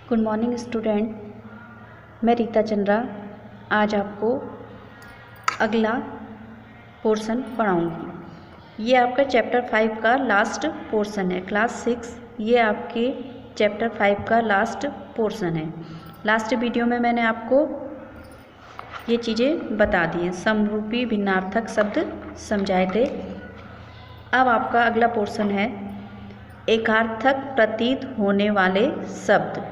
Good morning student, मैं रीता चंद्रा आज आपको अगला पोर्शन पढ़ाऊँगी। ये आपका चैप्टर 5 का लास्ट पोर्शन है। क्लास 6 ये आपके चैप्टर 5 का लास्ट पोर्शन है। लास्ट वीडियो में मैंने आपको ये चीज़ें बता दी हैं, समरूपी भिन्नार्थक शब्द समझाए थे। अब आपका अगला पोर्शन है एकार्थक प्रतीत होने वाले शब्द।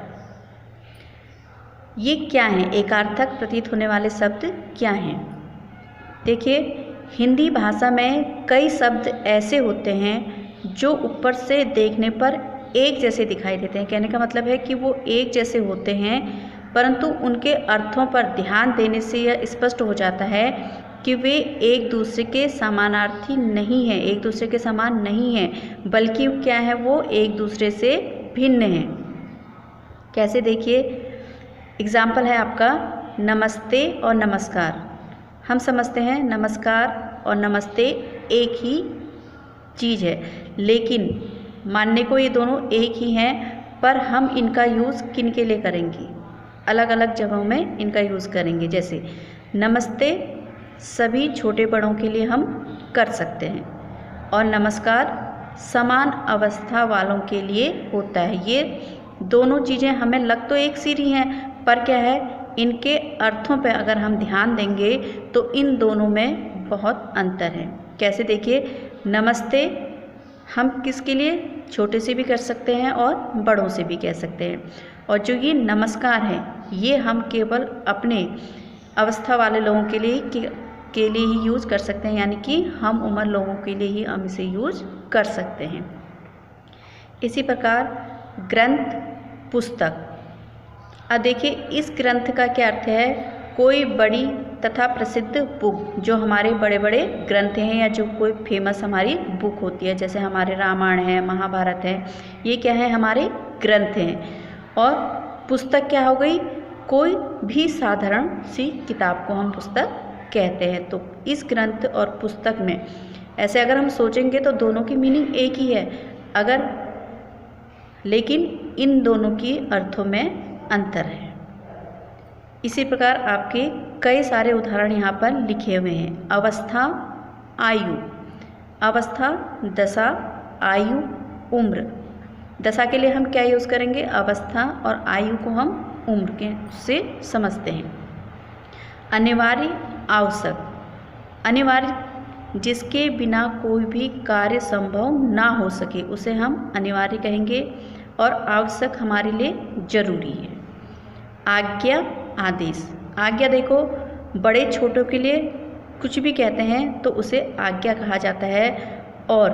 ये क्या हैं? एकार्थक प्रतीत होने वाले शब्द क्या हैं? देखिए, हिंदी भाषा में कई शब्द ऐसे होते हैं जो ऊपर से देखने पर एक जैसे दिखाई देते हैं। कहने का मतलब है कि वो एक जैसे होते हैं, परंतु उनके अर्थों पर ध्यान देने से यह स्पष्ट हो जाता है कि वे एक दूसरे के समानार्थी नहीं हैं, एक दूसरे के समान नहीं हैं, बल्कि क्या है, वो एक दूसरे से भिन्न हैं। कैसे? देखिए, एग्जाम्पल है आपका नमस्ते और नमस्कार। हम समझते हैं नमस्कार और नमस्ते एक ही चीज़ है, लेकिन मानने को ये दोनों एक ही हैं, पर हम इनका यूज़ किन के लिए करेंगे? अलग अलग जगहों में इनका यूज़ करेंगे। जैसे नमस्ते सभी छोटे बड़ों के लिए हम कर सकते हैं, और नमस्कार समान अवस्था वालों के लिए होता है। ये दोनों चीज़ें हमें लग तो एक सी रही हैं, पर क्या है, इनके अर्थों पे अगर हम ध्यान देंगे तो इन दोनों में बहुत अंतर है। कैसे? देखिए, नमस्ते हम किसके लिए? छोटे से भी कर सकते हैं और बड़ों से भी कह सकते हैं। और जो ये नमस्कार है, ये हम केवल अपने अवस्था वाले लोगों के लिए ही यूज़ कर सकते हैं, यानी कि हम उम्र लोगों के लिए ही हम इसे यूज़ कर सकते हैं। इसी प्रकार ग्रंथ, पुस्तक। अब देखिए, इस ग्रंथ का क्या अर्थ है? कोई बड़ी तथा प्रसिद्ध बुक, जो हमारे बड़े बड़े ग्रंथ हैं या जो कोई फेमस हमारी बुक होती है, जैसे हमारे रामायण है, महाभारत है, ये क्या है? हमारे ग्रंथ हैं। और पुस्तक क्या हो गई? कोई भी साधारण सी किताब को हम पुस्तक कहते हैं। तो इस ग्रंथ और पुस्तक में ऐसे अगर हम सोचेंगे तो दोनों की मीनिंग एक ही है, लेकिन इन दोनों की अर्थों में अंतर है। इसी प्रकार आपके कई सारे उदाहरण यहाँ पर लिखे हुए हैं। अवस्था, आयु। अवस्था दशा, आयु उम्र। दशा के लिए हम क्या यूज़ करेंगे? अवस्था, और आयु को हम उम्र के से समझते हैं। अनिवार्य, आवश्यक। अनिवार्य जिसके बिना कोई भी कार्य संभव ना हो सके उसे हम अनिवार्य कहेंगे, और आवश्यक हमारे लिए जरूरी है। आज्ञा, आदेश। आज्ञा देखो, बड़े छोटों के लिए कुछ भी कहते हैं तो उसे आज्ञा कहा जाता है। और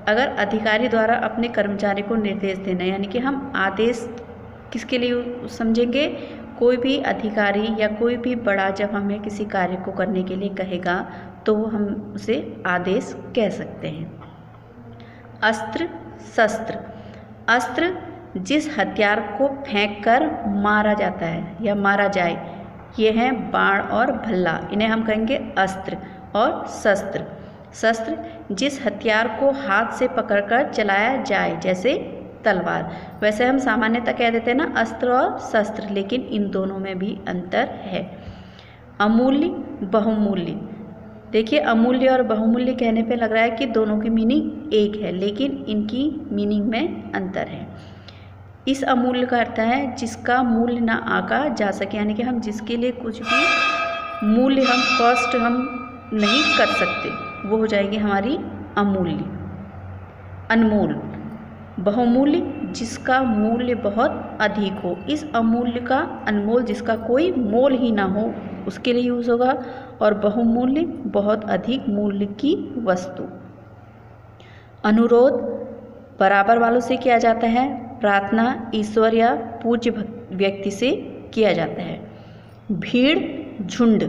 अगर अधिकारी द्वारा अपने कर्मचारी को निर्देश देना, यानी कि हम आदेश किसके लिए समझेंगे? कोई भी अधिकारी या कोई भी बड़ा जब हमें किसी कार्य को करने के लिए कहेगा तो हम उसे आदेश कह सकते हैं। अस्त्र, शस्त्र। अस्त्र जिस हथियार को फेंककर मारा जाता है या मारा जाए, ये हैं बाण और भल्ला, इन्हें हम कहेंगे अस्त्र। और शस्त्र, शस्त्र जिस हथियार को हाथ से पकड़कर चलाया जाए, जैसे तलवार। वैसे हम सामान्यतः कह देते हैं ना अस्त्र और शस्त्र, लेकिन इन दोनों में भी अंतर है। अमूल्य, बहुमूल्य। देखिए, अमूल्य और बहुमूल्य कहने पे लग रहा है कि दोनों की मीनिंग एक है, लेकिन इनकी मीनिंग में अंतर है। इस अमूल्य का अर्थ है जिसका मूल्य ना आंका जा सके, यानी कि हम जिसके लिए कुछ भी मूल्य, हम कॉस्ट हम नहीं कर सकते, वो हो जाएगी हमारी अमूल्य। अनमोल। बहुमूल्य जिसका मूल्य बहुत अधिक हो। इस अमूल्य का अनमोल जिसका कोई मोल ही ना हो उसके लिए यूज़ होगा। और बहुमूल्य बहुत अधिक मूल्य की वस्तु। अनुरोध बराबर वालों से किया जाता है। प्रार्थना ईश्वर या पूज्य व्यक्ति से किया जाता है। भीड़, झुंड।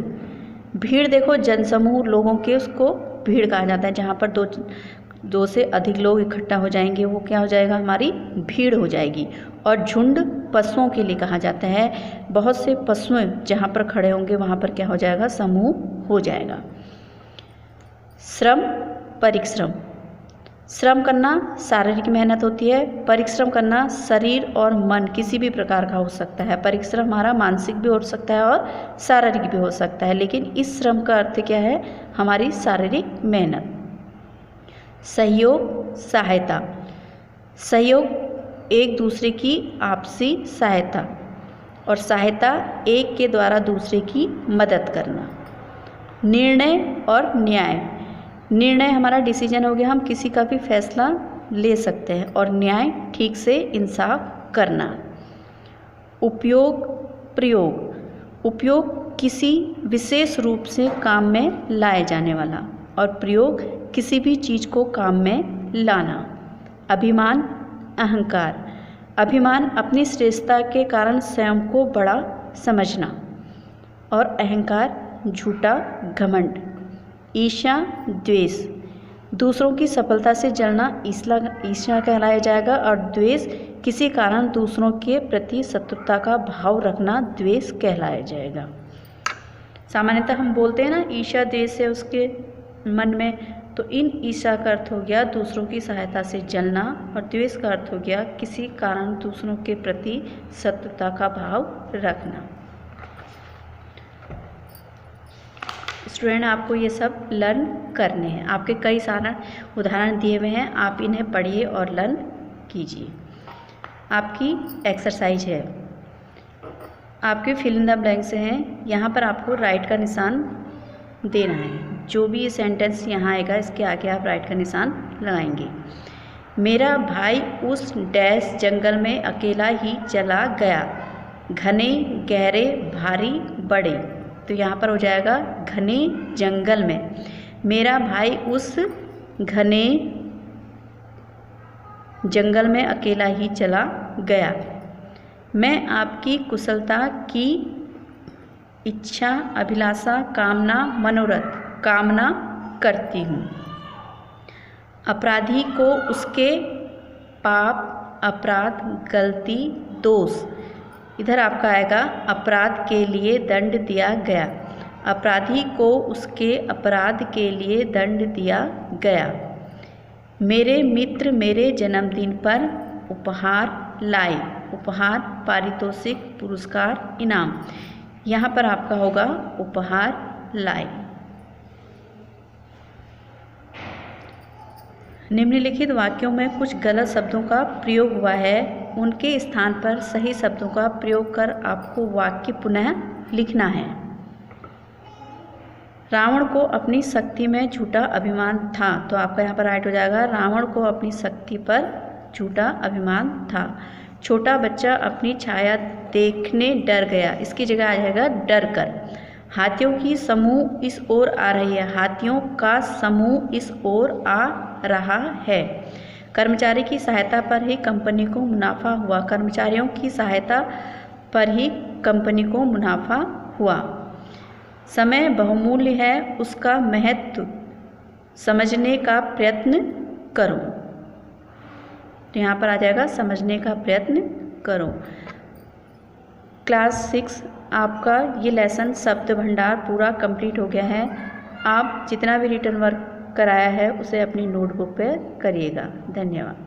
भीड़ देखो, जनसमूह लोगों के उसको भीड़ कहा जाता है। जहाँ पर दो से अधिक लोग इकट्ठा हो जाएंगे वो क्या हो जाएगा? हमारी भीड़ हो जाएगी। और झुंड पशुओं के लिए कहा जाता है। बहुत से पशु जहाँ पर खड़े होंगे वहाँ पर क्या हो जाएगा? समूह हो जाएगा। श्रम, परिश्रम। श्रम करना शारीरिक मेहनत होती है। परिश्रम करना शरीर और मन किसी भी प्रकार का हो सकता है। परिश्रम हमारा मानसिक भी हो सकता है और शारीरिक भी हो सकता है, लेकिन इस श्रम का अर्थ क्या है? हमारी शारीरिक मेहनत। सहयोग, सहायता। सहयोग एक दूसरे की आपसी सहायता, और सहायता एक के द्वारा दूसरे की मदद करना। निर्णय और न्याय। निर्णय हमारा डिसीजन हो गया, हम किसी का भी फैसला ले सकते हैं, और न्याय ठीक से इंसाफ करना। उपयोग, प्रयोग। उपयोग किसी विशेष रूप से काम में लाए जाने वाला, और प्रयोग किसी भी चीज़ को काम में लाना। अभिमान, अहंकार। अभिमान अपनी श्रेष्ठता के कारण स्वयं को बड़ा समझना, और अहंकार झूठा घमंड। ईर्ष्या, द्वेष। दूसरों की सफलता से जलना ईर्ष्या कहलाया जाएगा, और द्वेष किसी कारण दूसरों के प्रति शत्रुता का भाव रखना द्वेष कहलाया जाएगा। सामान्यतः हम बोलते हैं ना, ईर्ष्या द्वेष है उसके मन में, तो इन ईर्ष्या का अर्थ हो गया दूसरों की सहायता से जलना, और द्वेष का अर्थ हो गया किसी कारण दूसरों के प्रति शत्रुता का भाव रखना। स्टूडेंट, आपको ये सब लर्न करने हैं। आपके कई सारे उदाहरण दिए हुए हैं, आप इन्हें पढ़िए और लर्न कीजिए। आपकी एक्सरसाइज है, आपके फिल इन द ब्लैंक्स हैं। यहाँ पर आपको राइट का निशान देना है। जो भी ये सेंटेंस यहाँ आएगा, इसके आगे आप राइट का निशान लगाएंगे। मेरा भाई उस डैश जंगल में अकेला ही चला गया, घने गहरे भारी बड़े। तो यहाँ पर हो जाएगा घने जंगल में। मेरा भाई उस घने जंगल में अकेला ही चला गया। मैं आपकी कुशलता की इच्छा, अभिलाषा, कामना, मनोरथ कामना करती हूँ। अपराधी को उसके पाप, अपराध, गलती, दोष। इधर आपका आएगा अपराध के लिए दंड दिया गया। अपराधी को उसके अपराध के लिए दंड दिया गया। मेरे मित्र मेरे जन्मदिन पर उपहार लाए। उपहार, पारितोषिक, पुरस्कार, इनाम। यहाँ पर आपका होगा उपहार लाए। निम्नलिखित वाक्यों में कुछ गलत शब्दों का प्रयोग हुआ है, उनके स्थान पर सही शब्दों का प्रयोग कर आपको वाक्य पुनः लिखना है। रावण को अपनी शक्ति में झूठा अभिमान था। तो आपका यहाँ पर राइट हो जाएगा, रावण को अपनी शक्ति पर झूठा अभिमान था। छोटा बच्चा अपनी छाया देखने डर गया। इसकी जगह आ जाएगा डर कर। हाथियों की समूह इस ओर आ रही है। हाथियों का समूह इस ओर आ रहा है। कर्मचारी की सहायता पर ही कंपनी को मुनाफा हुआ। कर्मचारियों की सहायता पर ही कंपनी को मुनाफा हुआ। समय बहुमूल्य है, उसका महत्व समझने का प्रयत्न करो। तो यहाँ पर आ जाएगा समझने का प्रयत्न करो। क्लास 6 आपका ये लेसन शब्द भंडार पूरा कंप्लीट हो गया है। आप जितना भी रिटन वर्क कराया है उसे अपनी नोटबुक पे करिएगा। धन्यवाद।